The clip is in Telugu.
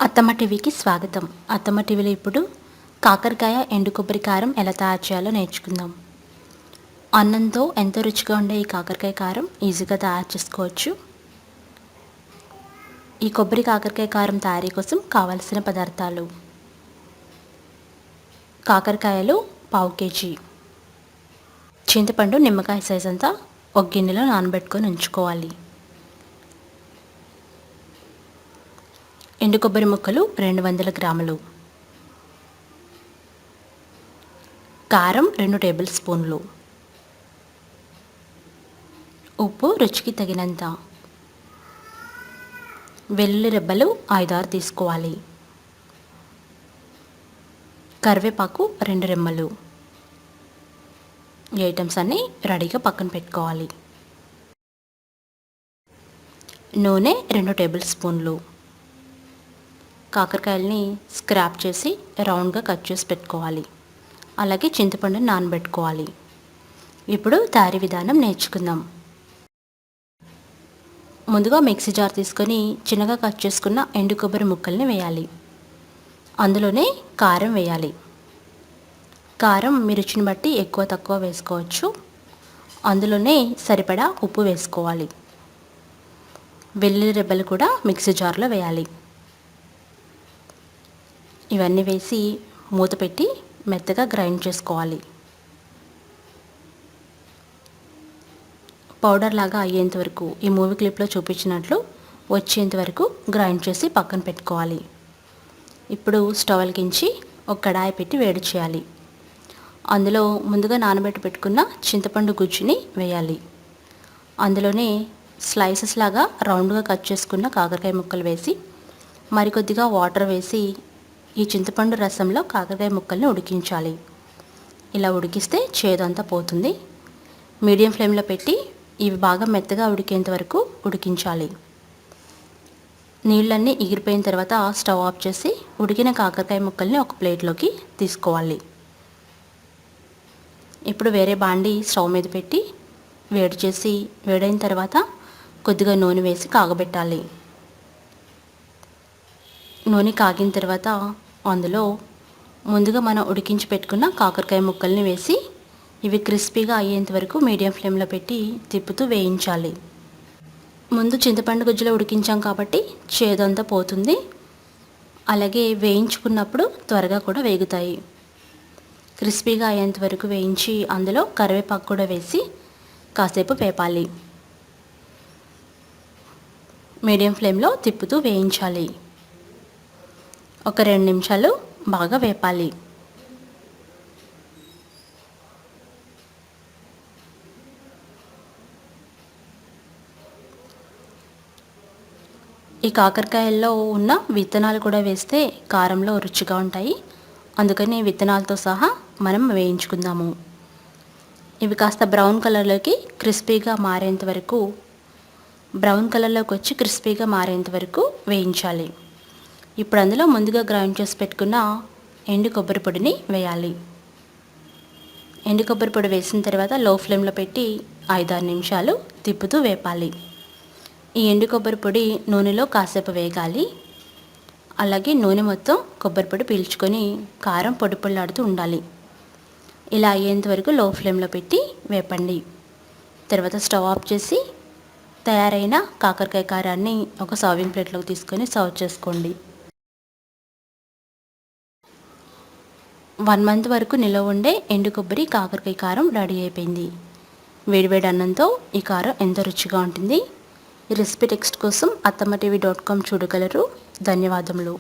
అత్తమ్మ టీవీకి స్వాగతం. అత్తమ్మ టీవీలో ఇప్పుడు కాకరకాయ ఎండు కొబ్బరి కారం ఎలా తయారు చేయాలో నేర్చుకుందాం. అన్నంతో ఎంతో రుచిగా ఉండే ఈ కాకరకాయ కారం ఈజీగా తయారు చేసుకోవచ్చు. ఈ కొబ్బరి కాకరకాయ కారం తయారీ కోసం కావలసిన పదార్థాలు: కాకరకాయలు పావు కేజీ, చింతపండు నిమ్మకాయ సైజ్ అంతా ఒక గిన్నెలో నానబెట్టుకొని ఉంచుకోవాలి. ఎండు కొబ్బరి ముక్కలు 200 గ్రాములు, కారం 2 టేబుల్ స్పూన్లు, ఉప్పు రుచికి తగినంత, వెల్లుల్లి రెబ్బలు 5-6 తీసుకోవాలి, కరివేపాకు 2 రెమ్మలు. ఈ ఐటమ్స్ అన్నీ రెడీగా పక్కన పెట్టుకోవాలి. నూనె 2 టేబుల్ స్పూన్లు. కాకరకాయలని స్క్రాప్ చేసి రౌండ్గా కట్ చేసి పెట్టుకోవాలి. అలాగే చింతపండుని నానబెట్టుకోవాలి. ఇప్పుడు తయారీ విధానం నేర్చుకుందాం. ముందుగా మిక్సీ జార్ తీసుకొని చిన్నగా కట్ చేసుకున్న ఎండు కొబ్బరి ముక్కల్ని వేయాలి. అందులోనే కారం వేయాలి. కారం మీ రుచిని బట్టి ఎక్కువ తక్కువ వేసుకోవచ్చు. అందులోనే సరిపడా ఉప్పు వేసుకోవాలి. వెల్లుల్లి రెబ్బలు కూడా మిక్సీ జార్లో వేయాలి. ఇవన్నీ వేసి మూత పెట్టి మెత్తగా గ్రైండ్ చేసుకోవాలి. పౌడర్ లాగా అయ్యేంత వరకు, ఈ మూవీ క్లిప్లో చూపించినట్లు వచ్చేంత వరకు గ్రైండ్ చేసి పక్కన పెట్టుకోవాలి. ఇప్పుడు స్టవ్ వెలిగించి ఒక కడాయి పెట్టి వేడి చేయాలి. అందులో ముందుగా నానబెట్టి పెట్టుకున్న చింతపండు గుజ్జుని వేయాలి. అందులోనే స్లైసెస్ లాగా రౌండ్గా కట్ చేసుకున్న కాకరకాయ ముక్కలు వేసి మరికొద్దిగా వాటర్ వేసి ఈ చింతపండు రసంలో కాకరకాయ ముక్కల్ని ఉడికించాలి. ఇలా ఉడికిస్తే చేదంతా పోతుంది. మీడియం ఫ్లేమ్లో పెట్టి ఇవి బాగా మెత్తగా ఉడికేంత వరకు ఉడికించాలి. నీళ్ళన్నీ ఎగిరిపోయిన తర్వాత స్టవ్ ఆఫ్ చేసి ఉడికిన కాకరకాయ ముక్కల్ని ఒక ప్లేట్లోకి తీసుకోవాలి. ఇప్పుడు వేరే బాండి స్టవ్ మీద పెట్టి వేడి చేసి వేడైన తర్వాత కొద్దిగా నూనె వేసి కాగబెట్టాలి. నూనె కాగిన తర్వాత అందులో ముందుగా మనం ఉడికించి పెట్టుకున్న కాకరకాయ ముక్కల్ని వేసి ఇవి క్రిస్పీగా అయ్యేంత వరకు మీడియం ఫ్లేమ్లో పెట్టి తిప్పుతూ వేయించాలి. ముందు చింతపండు గుజ్జులో ఉడికించాం కాబట్టి చేదంతా పోతుంది. అలాగే వేయించుకున్నప్పుడు త్వరగా కూడా వేగుతాయి. క్రిస్పీగా అయ్యేంత వరకు వేయించి అందులో కరివేపాకు కూడా వేసి కాసేపు వేపాలి. మీడియం ఫ్లేమ్లో తిప్పుతూ వేయించాలి. ఒక 2 నిమిషాలు బాగా వేపాలి. ఈ కాకరకాయల్లో ఉన్న విత్తనాలు కూడా వేస్తే కారంలో రుచిగా ఉంటాయి. అందుకని విత్తనాలతో సహా మనం వేయించుకుందాము. ఇవి కాస్త బ్రౌన్ కలర్లోకి క్రిస్పీగా మారేంత వరకు, బ్రౌన్ కలర్లోకి వచ్చి క్రిస్పీగా మారేంత వరకు వేయించాలి. ఇప్పుడు అందులో ముందుగా గ్రైండ్ చేసి పెట్టుకున్న ఎండు కొబ్బరి పొడిని వేయాలి. ఎండు కొబ్బరి పొడి వేసిన తర్వాత లో ఫ్లేమ్లో పెట్టి 5-6 నిమిషాలు తిప్పుతూ వేపాలి. ఈ ఎండు కొబ్బరి పొడి నూనెలో కాసేపు వేగాలి. అలాగే నూనె మొత్తం కొబ్బరి పొడి పీల్చుకొని కారం పొడి పొడిలాడుతూ ఉండాలి. ఇలా అయ్యేంత వరకు లో ఫ్లేమ్లో పెట్టి వేపండి. తర్వాత స్టవ్ ఆఫ్ చేసి తయారైన కాకరకాయ కారాన్ని ఒక సర్వింగ్ ప్లేట్లోకి తీసుకొని సర్వ్ చేసుకోండి. 1 మంత్ వరకు నిలవ ఉండే ఎండు కొబ్బరి కాకరకాయ కారం రెడీ అయిపోయింది. వేడివేడి అన్నంతో ఈ కారం ఎంతో రుచిగా ఉంటుంది. ఈ రెసిపీ టెక్స్ట్ కోసం attammatv.com చూడగలరు. ధన్యవాదములు.